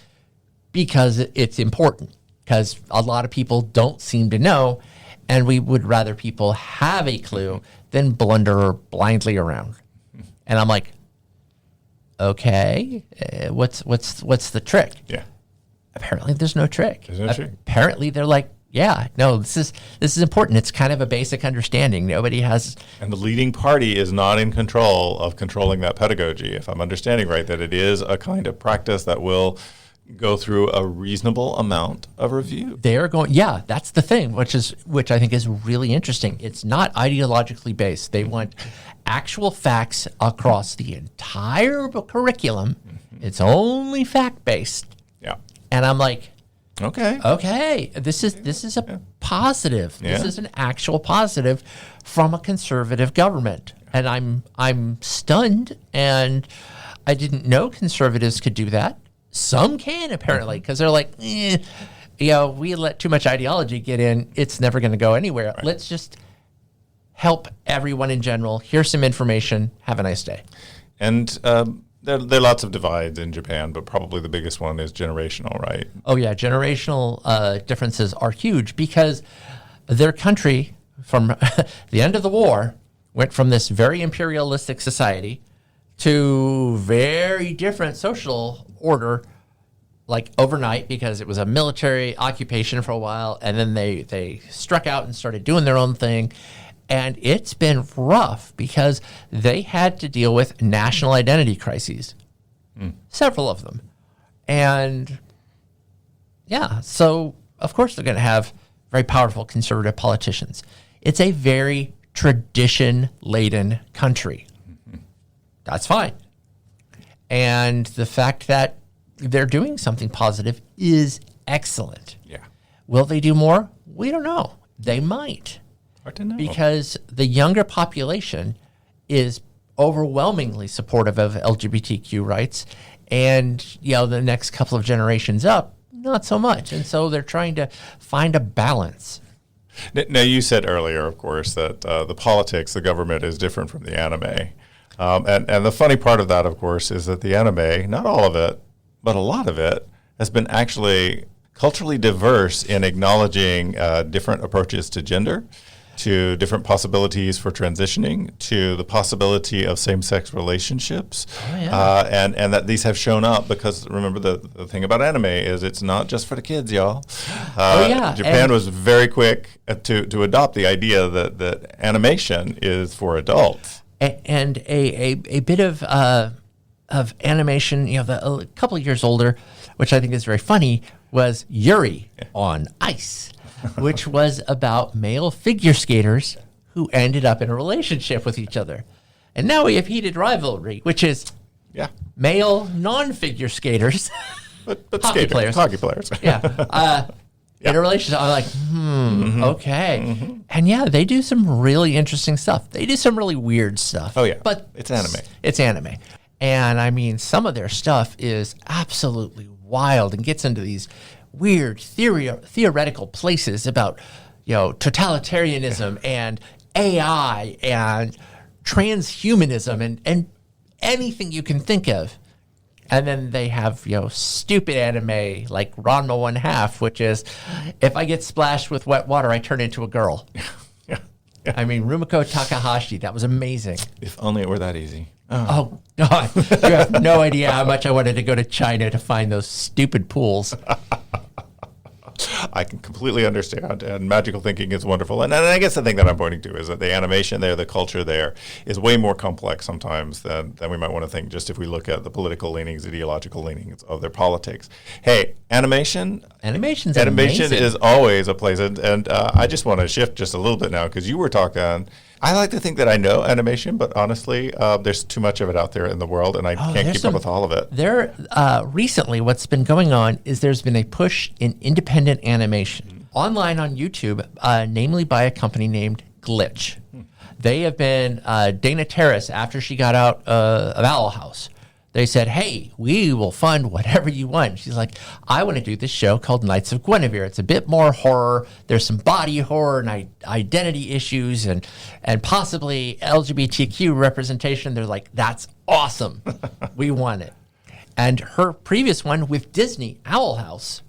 because it's important. Because a lot of people don't seem to know, and we would rather people have a clue than blunder blindly around. And I'm like, okay, what's the trick? Yeah. Apparently, there's no trick. There's no trick. Apparently, they're like, yeah, no, this is important. It's kind of a basic understanding. Nobody has. And the leading party is not in control of controlling that pedagogy. If I'm understanding right, that it is a kind of practice that will go through a reasonable amount of review. They're going, that's the thing, which I think is really interesting. It's not ideologically based. They want actual facts across the entire curriculum. Mm-hmm. It's only fact based. Yeah. And I'm like, okay, this is a positive. Yeah. This is an actual positive from a conservative government. And I'm stunned, and I didn't know conservatives could do that. Some can, apparently, because they're like, we let too much ideology get in. It's never going to go anywhere. Right. Let's just help everyone in general. Here's some information. Have a nice day. And there are lots of divides in Japan, but probably the biggest one is generational, right? Oh, yeah. Generational differences are huge because their country, from the end of the war, went from this very imperialistic society to very different social order, like overnight, because it was a military occupation for a while, and then they struck out and started doing their own thing. And it's been rough because they had to deal with national identity crises, several of them. And yeah, so of course they're going to have very powerful conservative politicians. It's a very tradition-laden country. That's fine. And the fact that they're doing something positive is excellent. Yeah. Will they do more? We don't know. They might. Hard to know. Because the younger population is overwhelmingly supportive of LGBTQ rights. And, the next couple of generations up, not so much. And so they're trying to find a balance. Now, you said earlier, of course, that the politics, the government is different from the anime. And the funny part of that, of course, is that the anime, not all of it, but a lot of it, has been actually culturally diverse in acknowledging different approaches to gender, to different possibilities for transitioning, to the possibility of same-sex relationships. Oh, yeah. And that these have shown up because, remember, the thing about anime is it's not just for the kids, y'all. Japan was very quick to adopt the idea that animation is for adults. And a bit of animation, a couple of years older, which I think is very funny, was Yuri on Ice, which was about male figure skaters who ended up in a relationship with each other. And now we have heated rivalry, which is male non-figure skaters, but hockey players. Hockey players. In a relationship. I'm like, okay. And they do some really interesting stuff. They do some really weird stuff. Oh, yeah. But it's anime. It's anime. And I mean, some of their stuff is absolutely wild and gets into these weird theoretical places about, totalitarianism and AI and transhumanism and anything you can think of. And then they have, stupid anime like Ranma 1/2, which is, if I get splashed with wet water, I turn into a girl. Yeah. I mean, Rumiko Takahashi, that was amazing. If only it were that easy. Oh, God. You have no idea how much I wanted to go to China to find those stupid pools. I can completely understand, and magical thinking is wonderful. And I guess the thing that I'm pointing to is that the animation there, the culture there, is way more complex sometimes than we might want to think, just if we look at the political leanings, ideological leanings of their politics. Hey, animation is always a place. And I just want to shift just a little bit now, because you were talking. I like to think that I know animation, but honestly, there's too much of it out there in the world, and I can't keep up with all of it. Recently, what's been going on is there's been a push in independent animation online on YouTube, namely by a company named Glitch. They have been, Dana Terrace, after she got out of Owl House, they said, hey, we will fund whatever you want. She's like, I want to do this show called Knights of Guinevere. It's a bit more horror. There's some body horror and identity issues and possibly LGBTQ representation. They're like, that's awesome. We want it. And her previous one with Disney, Owl House,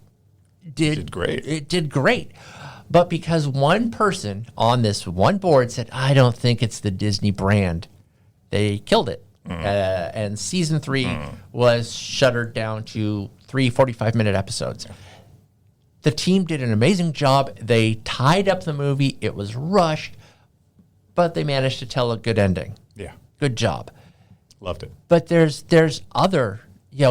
did great. It did great. But because one person on this one board said, I don't think it's the Disney brand, they killed it. And season 3 was shuttered down to 3 45-minute episodes. The team did an amazing job. They tied up the movie. It was rushed, but they managed to tell a good ending. Yeah. Good job. Loved it. But there's other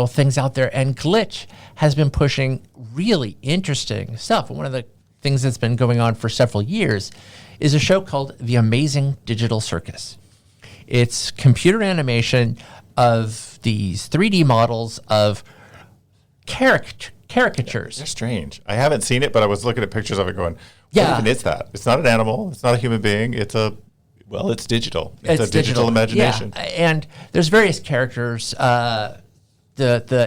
things out there, and Glitch has been pushing really interesting stuff. One of the things that's been going on for several years is a show called The Amazing Digital Circus. It's computer animation of these 3D models of caricatures. They're strange. I haven't seen it, but I was looking at pictures of it going, what even is that? It's not an animal. It's not a human being. It's digital. It's a digital imagination. Yeah. And there's various characters. The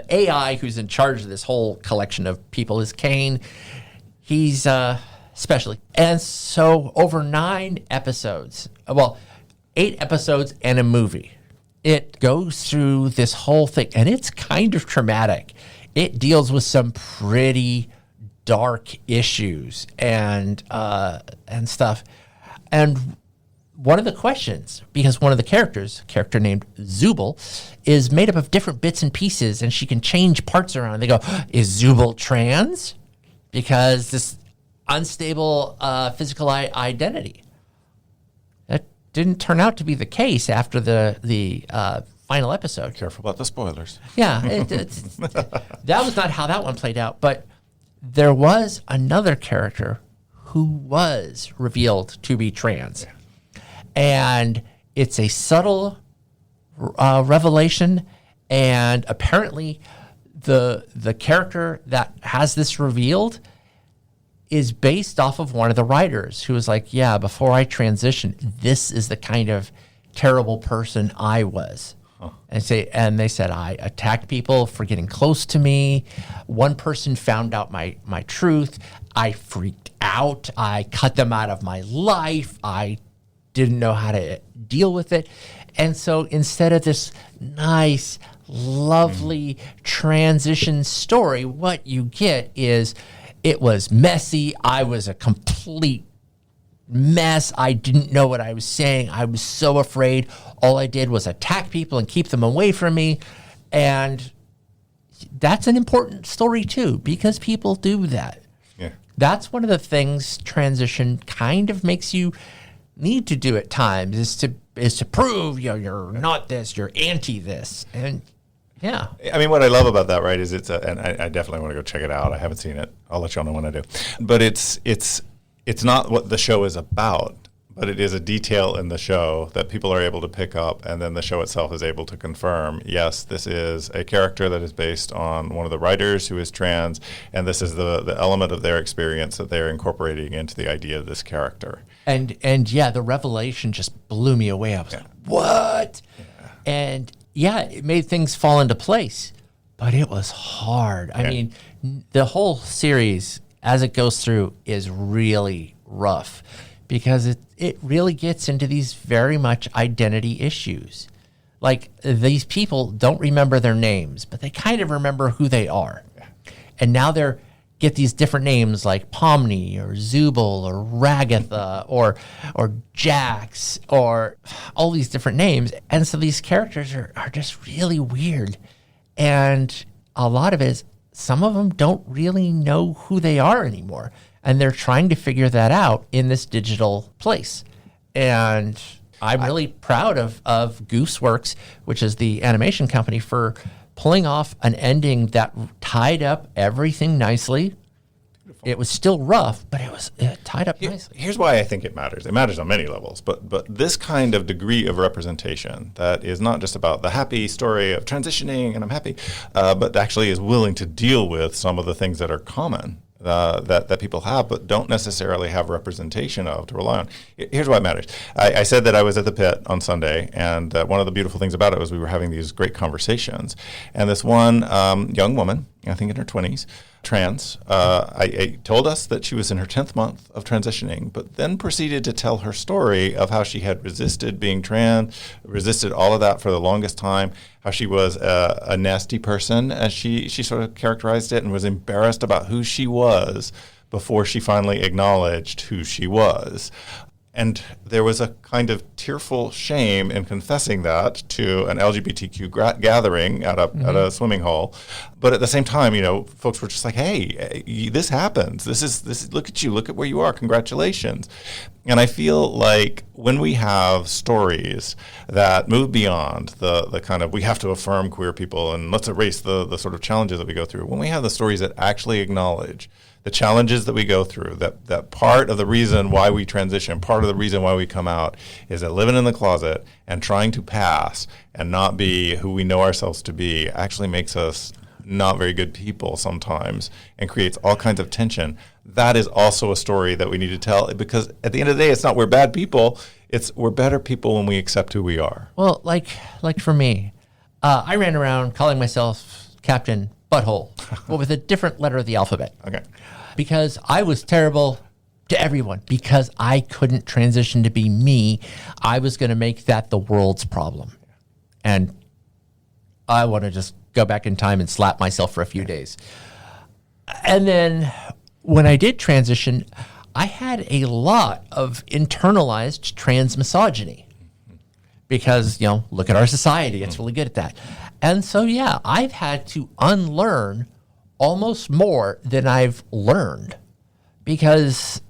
AI who's in charge of this whole collection of people is Kane. He's specially. And so over 9 episodes, 8 episodes and a movie. It goes through this whole thing, and it's kind of traumatic. It deals with some pretty dark issues and stuff. And one of the questions, because one of the characters, a character named Zubul, is made up of different bits and pieces, and she can change parts around. They go, is Zubul trans? Because this unstable physical identity. That didn't turn out to be the case after the final episode. Careful about the spoilers. Yeah, that was not how that one played out. But there was another character who was revealed to be trans. Yeah. And it's a subtle revelation, and apparently the character that has this revealed is based off of one of the writers who was like, yeah, before I transitioned, this is the kind of terrible person I was. Huh. And they said, I attacked people for getting close to me. One person found out my truth. I freaked out. I cut them out of my life. I didn't know how to deal with it. And so instead of this nice, lovely transition story, what you get is it was messy. I was a complete mess. I didn't know what I was saying. I was so afraid. All I did was attack people and keep them away from me. And that's an important story too, because people do that. Yeah. That's one of the things transition kind of makes you need to do at times, is to prove you're not this, you're anti this. And yeah. I mean, what I love about that, right, is and I definitely want to go check it out. I haven't seen it. I'll let y'all know when I do. But it's not what the show is about, but it is a detail in the show that people are able to pick up, and then the show itself is able to confirm, yes, this is a character that is based on one of the writers who is trans, and this is the element of their experience that they're incorporating into the idea of this character. And yeah, the revelation just blew me away. I was like, what? Yeah. And yeah, it made things fall into place, but it was hard. I mean, the whole series, as it goes through, is really rough because it really gets into these very much identity issues. Like, these people don't remember their names, but they kind of remember who they are. Yeah. And now they're get these different names like Pomni or Zubul or Ragatha or Jax or all these different names. And so these characters are just really weird. And a lot of it is some of them don't really know who they are anymore. And they're trying to figure that out in this digital place. And I'm really proud of Gooseworks, which is the animation company, for pulling off an ending that tied up everything nicely. Beautiful. It was still rough, but it tied up nicely. Here's why I think it matters. It matters on many levels, but this kind of degree of representation that is not just about the happy story of transitioning and I'm happy, but actually is willing to deal with some of the things that are common that people have, but don't necessarily have representation of to rely on. Here's why it matters. I said that I was at the pit on Sunday, and one of the beautiful things about it was we were having these great conversations. And this one young woman, I think in her 20s, trans, I told us that she was in her 10th month of transitioning, but then proceeded to tell her story of how she had resisted being trans, resisted all of that for the longest time, how she was a nasty person, as she sort of characterized it, and was embarrassed about who she was before she finally acknowledged who she was. And there was a kind of tearful shame in confessing that to an LGBTQ gathering at a swimming hole. But at the same time, folks were just like, hey, this happens. This is look at you. Look at where you are. Congratulations. And I feel like when we have stories that move beyond the kind of we have to affirm queer people and let's erase the sort of challenges that we go through, when we have the stories that actually acknowledge the challenges that we go through, that part of the reason why we transition, part of the reason why we come out is that living in the closet and trying to pass and not be who we know ourselves to be actually makes us not very good people sometimes and creates all kinds of tension. That is also a story that we need to tell, because at the end of the day, it's not we're bad people, it's we're better people when we accept who we are. Well, like for me, I ran around calling myself Captain Butthole, but with a different letter of the alphabet. Okay. Because I was terrible to everyone, because I couldn't transition to be me. I was going to make that the world's problem. And I want to just go back in time and slap myself for a few days. And then when I did transition, I had a lot of internalized trans misogyny because, look at our society. It's really good at that. And so, yeah, I've had to unlearn almost more than I've learned because,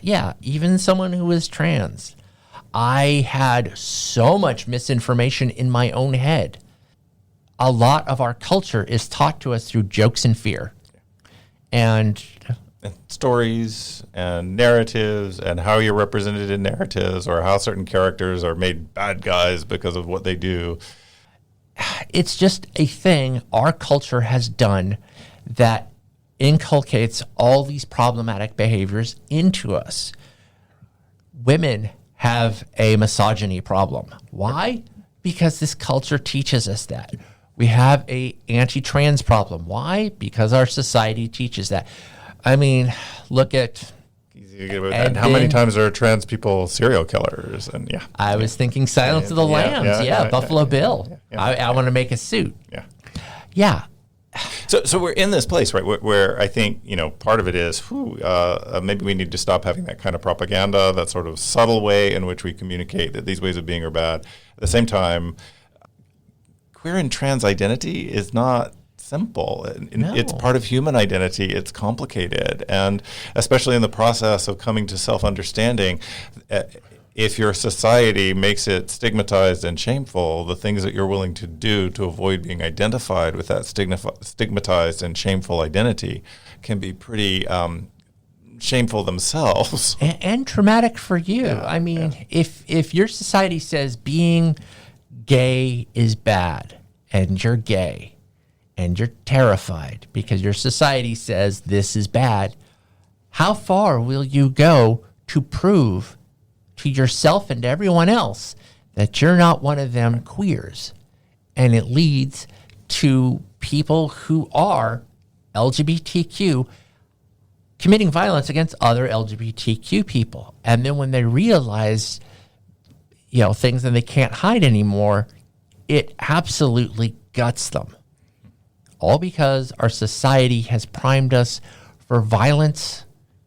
yeah, even someone who is trans, I had so much misinformation in my own head. A lot of our culture is taught to us through jokes and fear. And stories and narratives and how you're represented in narratives or how certain characters are made bad guys because of what they do. It's just a thing our culture has done that inculcates all these problematic behaviors into us. Women have a misogyny problem. Why? Because this culture teaches us that. We have a anti-trans problem. Why? Because our society teaches that. I mean, look at... And how many times are trans people serial killers? And I was thinking Silence of the Lambs. Buffalo Bill. I want to make a suit. Yeah. So we're in this place, right, where I think, part of it is, maybe we need to stop having that kind of propaganda, that sort of subtle way in which we communicate that these ways of being are bad. At the same time, queer and trans identity is not simple. No. It's part of human identity. It's complicated. And especially in the process of coming to self-understanding, if your society makes it stigmatized and shameful, the things that you're willing to do to avoid being identified with that stigmatized and shameful identity can be pretty shameful themselves. And traumatic for you. If your society says being gay is bad and you're gay and you're terrified because your society says this is bad, how far will you go to prove to yourself and to everyone else that you're not one of them queers? And it leads to people who are LGBTQ committing violence against other LGBTQ people. And then when they realize, things that they can't hide anymore, it absolutely guts them. All because our society has primed us for violence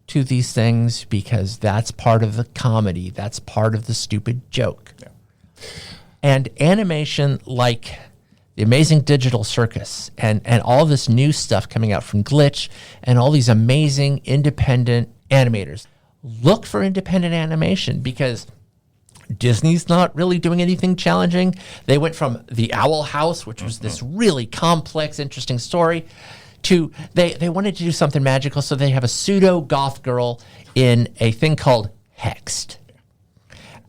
to these things because that's part of the comedy. That's part of the stupid joke. Yeah. And animation like the Amazing Digital Circus and all this new stuff coming out from Glitch and all these amazing independent animators. Look for independent animation because Disney's not really doing anything challenging. They went from The Owl House, which was this really complex, interesting story, to they wanted to do something magical, so they have a pseudo-goth girl in a thing called Hexed.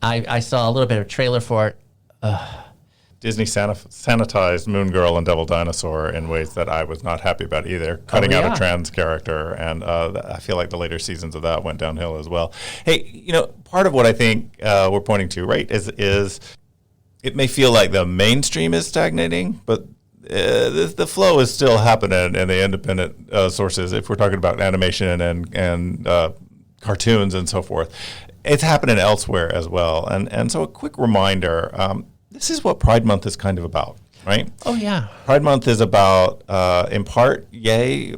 I saw a little bit of a trailer for it. Disney sanitized Moon Girl and Devil Dinosaur in ways that I was not happy about either, cutting out a trans character, and I feel like the later seasons of that went downhill as well. Hey, part of what I think we're pointing to, right, is it may feel like the mainstream is stagnating, but the flow is still happening in the independent sources. If we're talking about animation and cartoons and so forth, it's happening elsewhere as well. And so a quick reminder, this is what Pride Month is kind of about, right? Oh, yeah. Pride Month is about, in part,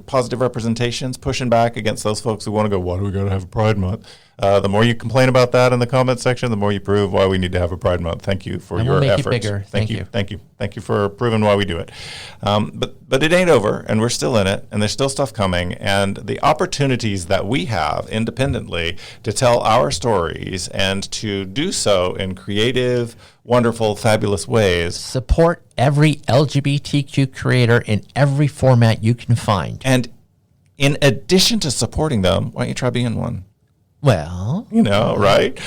positive representations, pushing back against those folks who want to go, why do we got to have a Pride Month? The more you complain about that in the comment section, the more you prove why we need to have a Pride Month. Thank you for your efforts. It bigger. Thank you. Thank you for proving why we do it. But it ain't over, and we're still in it, and there's still stuff coming. And the opportunities that we have independently to tell our stories and to do so in creative, wonderful, fabulous ways. Support every LGBTQ creator in every format you can find. And in addition to supporting them, why don't you try being one? Well, right?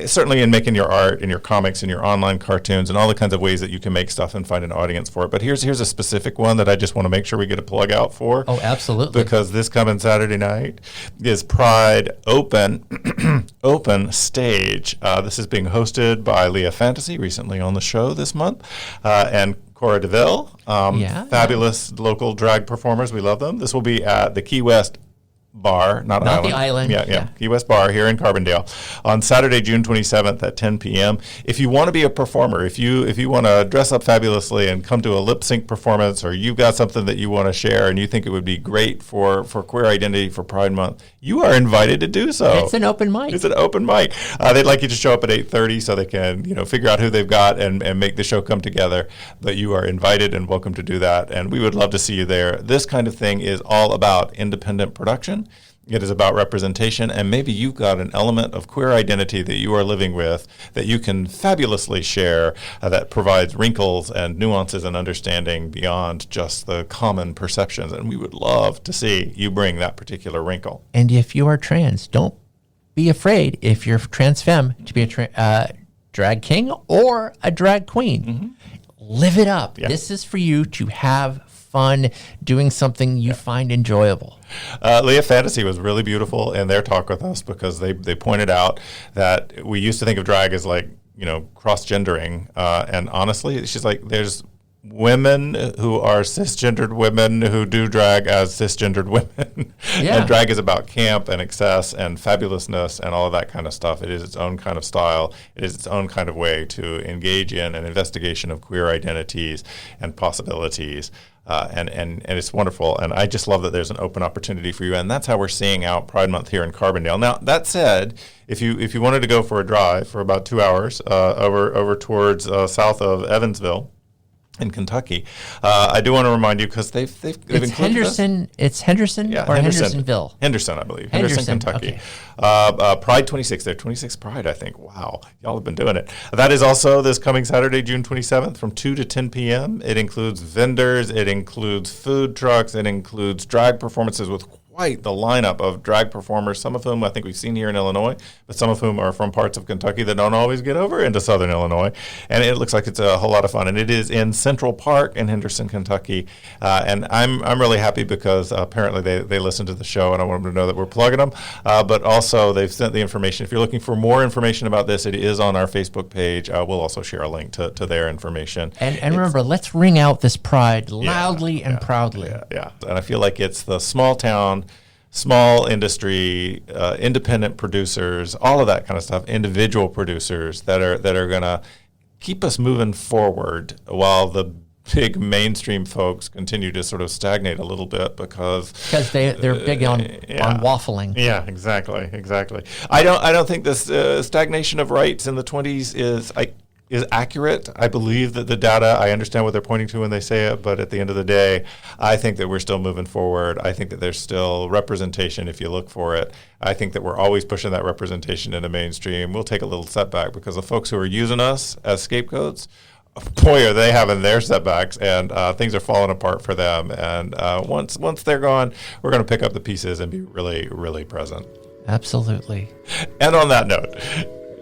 Certainly in making your art and your comics and your online cartoons and all the kinds of ways that you can make stuff and find an audience for it. But here's a specific one that I just want to make sure we get a plug out for. Oh, absolutely. Because this coming Saturday night is Pride Open Stage. This is being hosted by Leah Fantasy, recently on the show this month, and Cora DeVille, fabulous local drag performers. We love them. This will be at the Key West Bar, not the island. Yeah, Key West Bar here in Carbondale on Saturday, June 27th at 10 p.m. If you want to be a performer, if you want to dress up fabulously and come to a lip sync performance, or you've got something that you want to share and you think it would be great for queer identity for Pride Month, you are invited to do so. It's an open mic. It's an open mic. They'd like you to show up at 8:30 so they can figure out who they've got and make the show come together. But you are invited and welcome to do that, and we would love to see you there. This kind of thing is all about independent production. It is about representation, and maybe you've got an element of queer identity that you are living with that you can fabulously share that provides wrinkles and nuances and understanding beyond just the common perceptions. And we would love to see you bring that particular wrinkle. And if you are trans, don't be afraid, if you're trans femme, to be a drag king or a drag queen. Mm-hmm. Live it up. Yeah. This is for you to have fun doing something you find enjoyable. Leah Fantasy was really beautiful in their talk with us because they pointed out that we used to think of drag as like, cross-gendering. And honestly, she's like, there's women who are cisgendered women who do drag as cisgendered women. Yeah. And drag is about camp and excess and fabulousness and all of that kind of stuff. It is its own kind of style. It is its own kind of way to engage in an investigation of queer identities and possibilities. And it's wonderful. And I just love that there's an open opportunity for you. And that's how we're seeing out Pride Month here in Carbondale. Now, that said, if you wanted to go for a drive for about 2 hours over towards south of Evansville, in Kentucky, I do want to remind you because they've included Henderson. It's Henderson or Hendersonville. Henderson, I believe. Henderson, Kentucky. Okay. Pride 26. They're 26 Pride, I think. Wow, y'all have been doing it. That is also this coming Saturday, June 27th, from 2 to 10 p.m. It includes vendors. It includes food trucks. It includes drag performances with quite the lineup of drag performers, some of whom I think we've seen here in Illinois, but some of whom are from parts of Kentucky that don't always get over into southern Illinois. And it looks like it's a whole lot of fun. And it is in Central Park in Henderson, Kentucky. And I'm really happy because apparently they listen to the show, and I want them to know that we're plugging them. But also they've sent the information. If you're looking for more information about this, it is on our Facebook page. We'll also share a link to their information. And remember, let's ring out this pride loudly and proudly. Yeah. And I feel like it's the small town, small industry, independent producers, all of that kind of stuff, individual producers that are going to keep us moving forward while the big mainstream folks continue to sort of stagnate a little bit because they're big on waffling. Yeah, exactly. I don't think this stagnation of rights in the 20s is accurate. I believe that the data, I understand what they're pointing to when they say it, but at the end of the day, I think that we're still moving forward. I think that there's still representation if you look for it. I think that we're always pushing that representation into mainstream. We'll take a little setback because the folks who are using us as scapegoats, boy, are they having their setbacks, and things are falling apart for them. And once they're gone, we're going to pick up the pieces and be really, really present. Absolutely. And on that note,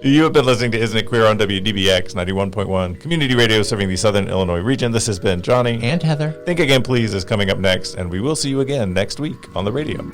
you have been listening to Isn't It Queer on WDBX 91.1, community radio serving the Southern Illinois region. This has been Jonny and Heather. Think Again, Please is coming up next, and we will see you again next week on the radio.